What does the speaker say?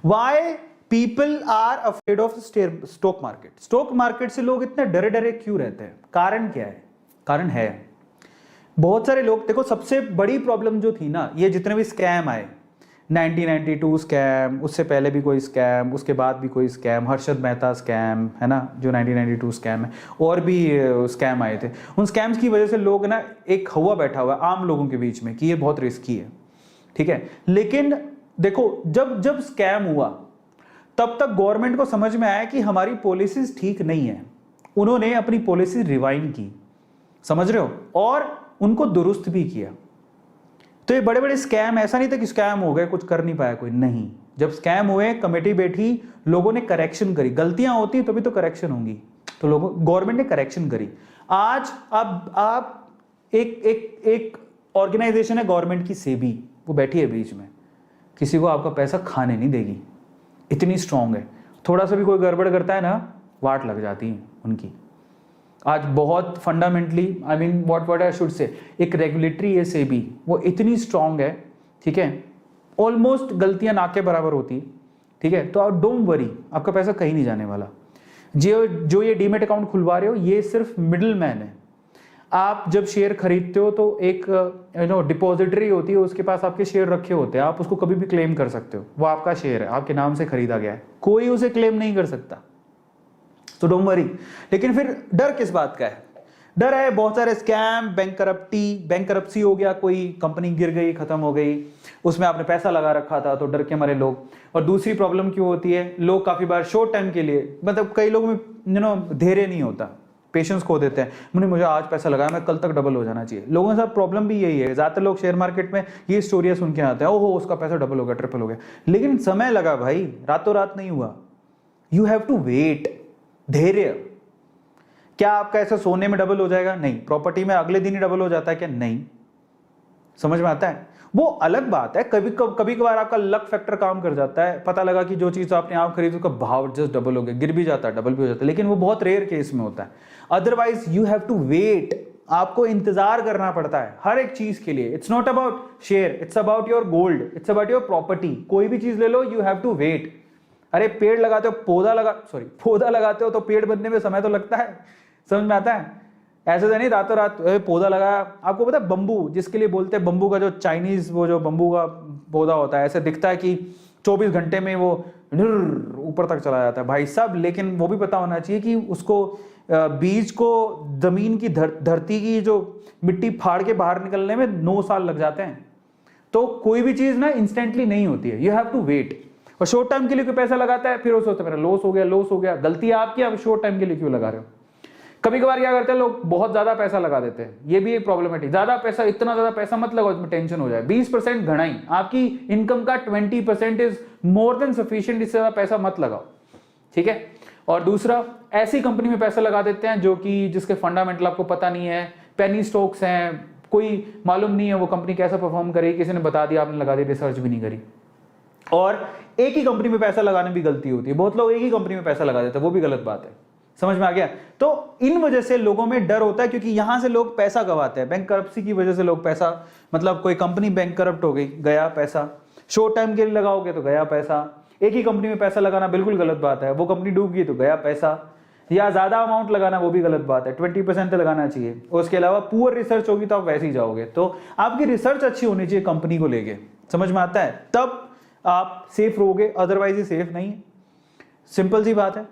Y people are afraid of stock market? Stock market से लोग इतने डरे डरे क्यों रहते हैं? कारण क्या है? कारण है बहुत सारे लोग, देखो सबसे बड़ी प्रॉब्लम जो थी ना, ये जितने भी स्कैम आए, 1992 स्कैम, उससे पहले भी कोई स्कैम, उसके बाद भी कोई स्कैम, हर्षद मेहता स्कैम है ना जो 1992 स्कैम है, और भी स्कैम आए थे। उन स्कैम्स की वजह से लोग ना, एक हवा बैठा हुआ है आम लोगों के बीच में कि ये बहुत रिस्की है, ठीक है। लेकिन देखो जब जब स्कैम हुआ तब तक गवर्नमेंट को समझ में आया कि हमारी पॉलिसीज ठीक नहीं है। उन्होंने अपनी पॉलिसी रिवाइंड की, समझ रहे हो, और उनको दुरुस्त भी किया। तो ये बड़े बड़े स्कैम, ऐसा नहीं था कि स्कैम हो गए कुछ कर नहीं पाया कोई, नहीं। जब स्कैम हुए, कमेटी बैठी, लोगों ने करेक्शन करी। गलतियां होती तभी तो करेक्शन होंगी, तो लोगों, गवर्नमेंट ने करेक्शन करी। आज अब आप एक ऑर्गेनाइजेशन है गवर्नमेंट की, सेबी, वो बैठी है बीच में, किसी को आपका पैसा खाने नहीं देगी, इतनी स्ट्रांग है। थोड़ा सा भी कोई गड़बड़ करता है ना, वाट लग जाती है उनकी। आज बहुत fundamentally, I mean what I should say, एक रेगुलेटरी है सेबी, वो इतनी स्ट्रांग है, ठीक है, ऑलमोस्ट गलतियां ना के बराबर होती है, ठीक है। तो आप डोंट वरी, आपका पैसा कहीं नहीं जाने वाला। जो ये डीमेट अकाउंट खुलवा रहे हो, ये सिर्फ मिडिल मैन है। आप जब शेयर खरीदते हो तो एक डिपॉजिटरी होती है, उसके पास आपके शेयर रखे होते हैं, आप उसको कभी भी क्लेम कर सकते हो, वो आपका शेयर है, आपके नाम से खरीदा गया है, कोई उसे क्लेम नहीं कर सकता, तो डोंट वरी। लेकिन फिर डर किस बात का है? डर है बहुत सारे स्कैम, बैंक करप्सी हो गया, कोई कंपनी गिर गई, खत्म हो गई, उसमें आपने पैसा लगा रखा था तो डर के मारे लोग। और दूसरी प्रॉब्लम क्यों होती है, लोग काफी बार शॉर्ट टाइम के लिए, मतलब कई लोगों में धैर्य नहीं होता, पेशेंस खो देते हैं, मुझे आज पैसा लगाया, मैं कल तक डबल हो जाना चाहिए। लोगों के साथ प्रॉब्लम भी यही है, ज्यादातर लोग शेयर मार्केट में ये स्टोरियां सुन के आते हैं, ओहो उसका पैसा डबल हो गया, ट्रिपल हो गया, लेकिन समय लगा भाई, रातों रात नहीं हुआ। यू हैव टू वेट, धैर्य। क्या आपका ऐसा सोने में डबल हो जाएगा? नहीं। प्रॉपर्टी में अगले दिन ही डबल हो जाता है क्या? नहीं। समझ में आता है? वो अलग बात है, कभी कभार आपका लक फैक्टर काम कर जाता है, पता लगा कि जो चीज आपने आप खरीदी उसका भाव जस्ट डबल हो गया, गिर भी जाता है, डबल भी हो जाता है, लेकिन वो बहुत रेयर केस में होता है। Otherwise you have to wait, आपको इंतजार करना पड़ता है हर एक चीज के लिए। It's not about share, it's about your gold, it's about your property. कोई भी चीज ले लो, यू हैव टू वेट। अरे पेड़ लगाते हो, पौधा लगाते हो तो पेड़ बनने में समय तो लगता है, समझ में आता है? ऐसे तो नहीं रातों रात पौधा लगाया। आपको पता है बंबू, जिसके लिए बोलते हैं बंबू का जो चाइनीज, वो जो बंबू का पौधा होता है, ऐसे दिखता है कि 24 घंटे में वो ऊपर तक चला जाता है भाई साहब, लेकिन वो भी पता होना चाहिए कि उसको बीज को जमीन की धरती की जो मिट्टी फाड़ के बाहर निकलने में 9 साल लग जाते हैं। तो कोई भी चीज ना इंस्टेंटली नहीं होती है, यू हैव टू वेट। और शॉर्ट टाइम के लिए कोई पैसा लगाता है, फिर वो सोचता है मेरा लॉस हो गया। गलती आपकी, आप शॉर्ट टाइम के लिए क्यों लगा रहे हो? कभी कभार क्या करते हैं लोग, बहुत ज्यादा पैसा लगा देते हैं, ये भी एक प्रॉब्लमेटिक। ज्यादा पैसा, इतना ज्यादा पैसा मत लगाओ, इसमें टेंशन हो जाए। 20% घना ही, आपकी इनकम का 20% इज मोर देन सफिशिएंट, इससे ज्यादा पैसा मत लगाओ, ठीक है। और दूसरा, ऐसी कंपनी में पैसा लगा देते हैं जो कि जिसके फंडामेंटल आपको पता नहीं है, पेनी स्टॉक्स हैं, कोई मालूम नहीं है वो कंपनी कैसा परफॉर्म करेगी, किसी ने बता दिया, आपने लगा दी, रिसर्च भी नहीं करी। और एक ही कंपनी में पैसा लगाने भी गलती होती है, बहुत लोग एक ही कंपनी में पैसा लगा देते हैं, वो भी गलत बात है। समझ में आ गया? तो इन वजह से लोगों में डर होता है, क्योंकि यहां से लोग पैसा गवाते हैं। बैंक करप्सी की वजह से लोग पैसा, मतलब कोई कंपनी बैंक करप्ट हो गई, गया पैसा। शॉर्ट टाइम के लिए लगाओगे तो गया पैसा। एक ही कंपनी में पैसा लगाना बिल्कुल गलत बात है, वो कंपनी डूब गई तो गया पैसा। या ज्यादा अमाउंट लगाना वो भी गलत बात है, 20% लगाना चाहिए। उसके अलावा पुअर रिसर्च होगी तो आप वैसे ही जाओगे। तो आपकी रिसर्च अच्छी होनी चाहिए कंपनी को लेके, समझ में आता है? तब आप सेफ रहोगे, अदरवाइज ही सेफ नहीं। सिंपल सी बात है।